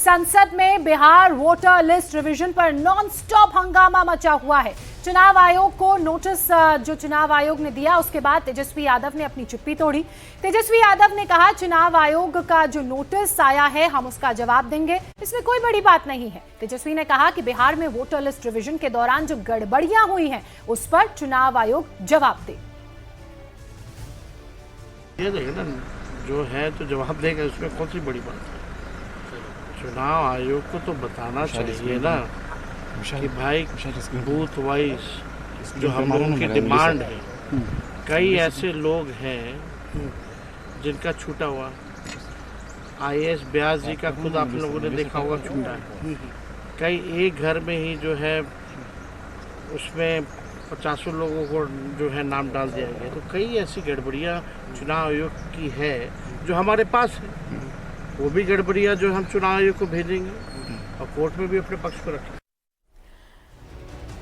संसद में Bihar voter list revision पर नॉनस्टॉप हंगामा मचा हुआ है। चुनाव आयोग को नोटिस जो चुनाव आयोग ने दिया उसके बाद तेजस्वी यादव ने अपनी चुप्पी तोड़ी। तेजस्वी यादव ने कहा चुनाव आयोग का जो नोटिस आया है हम उसका जवाब देंगे, इसमें कोई बड़ी बात नहीं है। तेजस्वी ने कहा कि बिहार में वोटर लिस्ट रिवीजन के दौरान जो गड़बड़ियां हुई हैं उस पर चुनाव आयोग जवाब दे। ये देखना जो है तो जवाब देगा, उसमें कौन सी बड़ी बात है। चुनाव आयोग को तो बताना चाहिए ना कि भाई बूथ वाइज जो हम लोगों की डिमांड है, कई ऐसे लोग हैं जिनका छूटा हुआ, IAS व्यास जी का खुद आप लोगों ने देखा होगा छूटा है। कई एक घर में ही जो है उसमें 50 लोगों को जो है नाम डाल दिया गया। तो कई ऐसी गड़बड़ियाँ चुनाव आयोग की है जो हमारे पास है, वो भी गड़बड़ियाँ जो हम चुनाव आयोग को भेजेंगे और कोर्ट में भी अपने पक्ष को रखेंगे।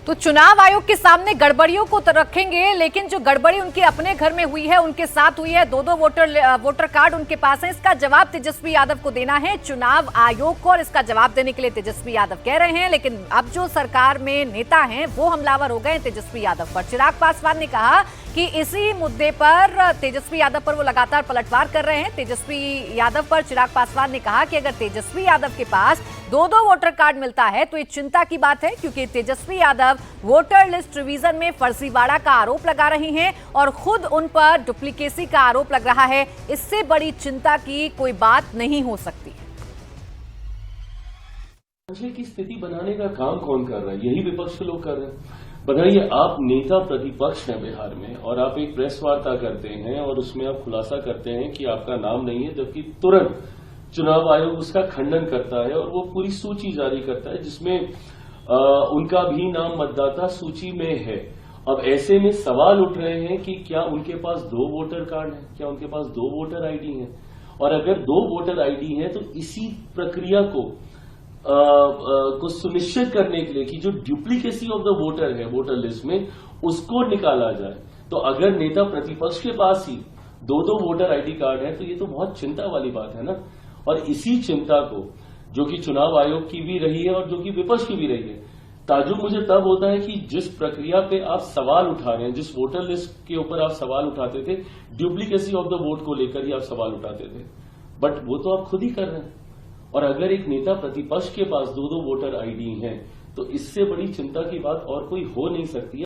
तो चुनाव आयोग के सामने गड़बड़ियों को तो रखेंगे, लेकिन जो गड़बड़ी उनके अपने घर में हुई है, उनके साथ हुई है, दो वोटर कार्ड उनके पास है, इसका जवाब तेजस्वी यादव को देना है चुनाव आयोग को। और इसका जवाब देने के लिए तेजस्वी यादव कह रहे हैं, लेकिन अब जो सरकार में नेता हैं वो हमलावर हो गए तेजस्वी यादव पर। चिराग पासवान ने कहा कि इसी मुद्दे पर तेजस्वी यादव पर वो लगातार पलटवार कर रहे हैं। तेजस्वी यादव पर चिराग पासवान ने कहा कि अगर तेजस्वी यादव के पास दो वोटर कार्ड मिलता है तो ये चिंता की बात है, क्योंकि Tejashwi Yadav voter list revision में फर्जीवाड़ा का आरोप लगा रही हैं और खुद उन पर डुप्लीकेसी का आरोप लग रहा है। इससे बड़ी चिंता की कोई बात नहीं हो सकती। की स्थिति बनाने का काम कौन कर रहा है? यही विपक्ष के लोग कर रहे हैं। बताइए, आप नेता प्रतिपक्ष हैं बिहार में और आप एक प्रेस वार्ता करते हैं और उसमें आप खुलासा करते हैं कि आपका नाम नहीं है, जबकि तुरंत चुनाव आयोग उसका खंडन करता है और वो पूरी सूची जारी करता है जिसमें उनका भी नाम मतदाता सूची में है। अब ऐसे में सवाल उठ रहे हैं कि क्या उनके पास 2 वोटर कार्ड है, क्या उनके पास 2 वोटर आईडी है? और अगर 2 वोटर आईडी है तो इसी प्रक्रिया को सुनिश्चित करने के लिए कि जो डुप्लीकेसी ऑफ द वोटर है वोटर लिस्ट में, उसको निकाला जाए। तो अगर नेता प्रतिपक्ष के पास ही 2 वोटर आईडी कार्ड है तो ये तो बहुत चिंता वाली बात है ना। और इसी चिंता को, जो कि चुनाव आयोग की भी रही है और जो कि विपक्ष की भी रही है, ताजुब मुझे तब होता है कि जिस प्रक्रिया पे आप सवाल उठा रहे हैं, जिस वोटर लिस्ट के ऊपर आप सवाल उठाते थे, डुप्लीकेसी ऑफ द वोट को लेकर ही आप सवाल उठाते थे, बट वो तो आप खुद ही कर रहे हैं। और अगर एक नेता प्रतिपक्ष के पास 2 वोटर आईडी हैं तो इससे बड़ी चिंता की बात और कोई हो नहीं सकती है।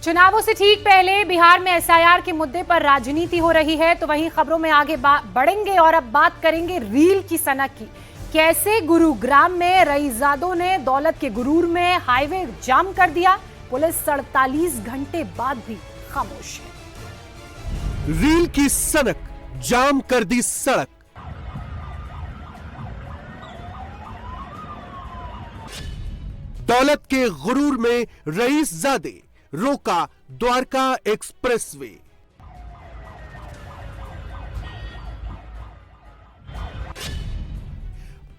चुनावों से ठीक पहले बिहार में SIR के मुद्दे पर राजनीति हो रही है, तो वहीं खबरों में आगे बढ़ेंगे और अब बात करेंगे रील की सनक की। कैसे गुरुग्राम में रईसजादों ने दौलत के गुरूर में हाईवे जाम कर दिया, पुलिस 48 घंटे बाद भी खामोश है। रील की सनक, जाम कर दी सड़क। दौलत के गुरूर में रईसजादे, रोका द्वारका एक्सप्रेसवे।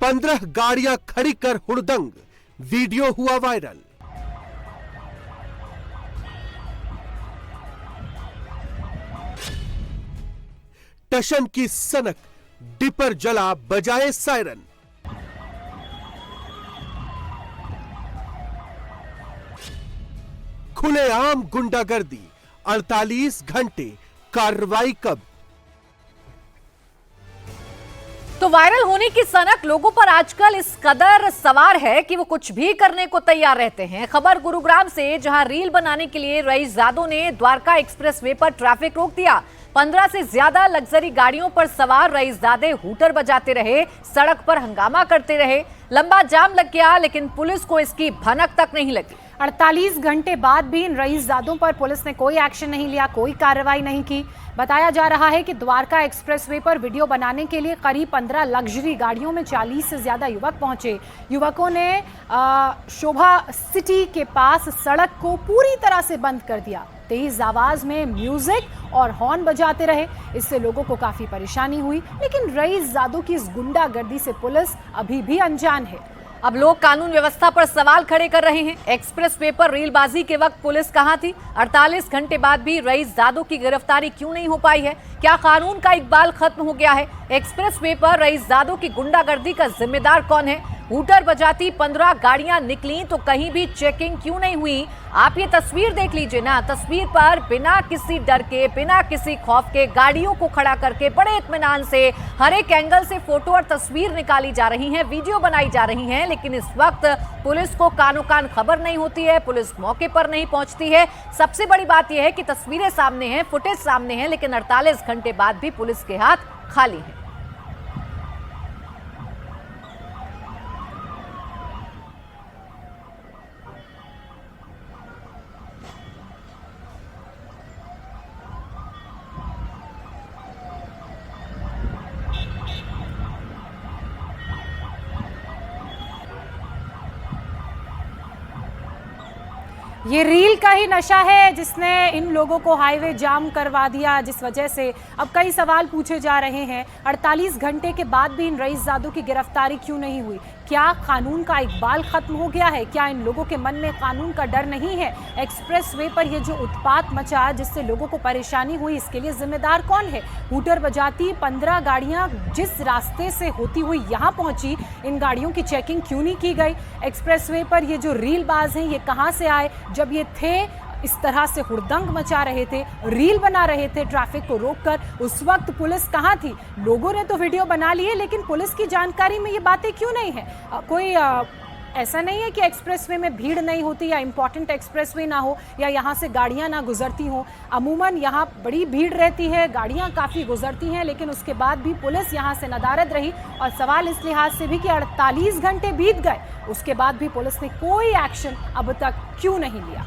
पंद्रह गाड़ियां खड़ी कर हुड़दंग, वीडियो हुआ वायरल। टशन की सनक, डिपर जला बजाए सायरन। खुलेआम गुंडागर्दी, 48 घंटे, कार्रवाई कब? तो वायरल होने की सनक लोगों पर आजकल इस कदर सवार है कि वो कुछ भी करने को तैयार रहते हैं। खबर गुरुग्राम से, जहां रील बनाने के लिए रईसजादों ने द्वारका एक्सप्रेसवे पर ट्रैफिक रोक दिया। 15 से ज्यादा लग्जरी गाड़ियों पर सवार रईसजादे हूटर बजाते रहे, सड़क पर हंगामा करते रहे। लंबा जाम लग गया, लेकिन पुलिस को इसकी भनक तक नहीं लगी। 48 घंटे बाद भी इन रईसजादों पर पुलिस ने कोई एक्शन नहीं लिया, कोई कार्रवाई नहीं की। बताया जा रहा है कि द्वारका एक्सप्रेसवे पर वीडियो बनाने के लिए करीब 15 लग्जरी गाड़ियों में 40 से ज्यादा युवक पहुंचे। युवकों ने शोभा सिटी के पास सड़क को पूरी तरह से बंद कर दिया। तेज आवाज में म्यूजिक और हॉर्न बजाते रहे। इससे लोगों को काफी परेशानी हुई, लेकिन रईसजादों की इस गुंडागर्दी से पुलिस अभी भी अनजान है। अब लोग कानून व्यवस्था पर सवाल खड़े कर रहे हैं। एक्सप्रेस वे पर रेलबाजी के वक्त पुलिस कहां थी? 48 घंटे बाद भी रईस जादो की गिरफ्तारी क्यों नहीं हो पाई है? क्या कानून का इकबाल खत्म हो गया है? एक्सप्रेस वे पर रईस जादो की गुंडागर्दी का जिम्मेदार कौन है? हूटर बजाती 15 गाड़ियां निकली तो कहीं भी चेकिंग क्यों नहीं हुई? आप ये तस्वीर देख लीजिए ना। तस्वीर पर बिना किसी डर के, बिना किसी खौफ के गाड़ियों को खड़ा करके बड़े इत्मीनान से हर एक एंगल से फोटो और तस्वीर निकाली जा रही हैं, वीडियो बनाई जा रही हैं। लेकिन इस वक्त पुलिस को कानो कान खबर नहीं होती है, पुलिस मौके पर नहीं पहुंचती है। सबसे बड़ी बात यह है कि तस्वीरें सामने हैं, फुटेज सामने है, लेकिन 48 घंटे बाद भी पुलिस के हाथ खाली है। ये रील का ही नशा है जिसने इन लोगों को हाईवे जाम करवा दिया, जिस वजह से अब कई सवाल पूछे जा रहे हैं। 48 घंटे के बाद भी इन रईस जादो की गिरफ्तारी क्यों नहीं हुई? क्या कानून का इकबाल खत्म हो गया है? क्या इन लोगों के मन में कानून का डर नहीं है? एक्सप्रेस वे पर ये जो उत्पात मचा, जिससे लोगों को परेशानी हुई, इसके लिए जिम्मेदार कौन है? हूटर बजाती 15 गाड़ियां जिस रास्ते से होती हुई यहाँ पहुंची, इन गाड़ियों की चेकिंग क्यों नहीं की गई? एक्सप्रेस वे पर ये जो रीलबाज हैं, ये कहाँ से आए? जब ये थे इस तरह से हुड़दंग मचा रहे थे, रील बना रहे थे ट्रैफिक को रोककर, उस वक्त पुलिस कहाँ थी? लोगों ने तो वीडियो बना लिए, लेकिन पुलिस की जानकारी में ये बातें क्यों नहीं है? कोई ऐसा नहीं है कि एक्सप्रेसवे में भीड़ नहीं होती या इंपॉर्टेंट एक्सप्रेसवे ना हो या यहाँ से गाड़ियाँ ना गुजरती हों। अमूमन यहाँ बड़ी भीड़ रहती है, गाड़ियाँ काफ़ी गुजरती हैं, लेकिन उसके बाद भी पुलिस यहाँ से नदारद रही। और सवाल इस लिहाज से भी कि 48 घंटे बीत गए, उसके बाद भी पुलिस ने कोई एक्शन अब तक क्यों नहीं लिया?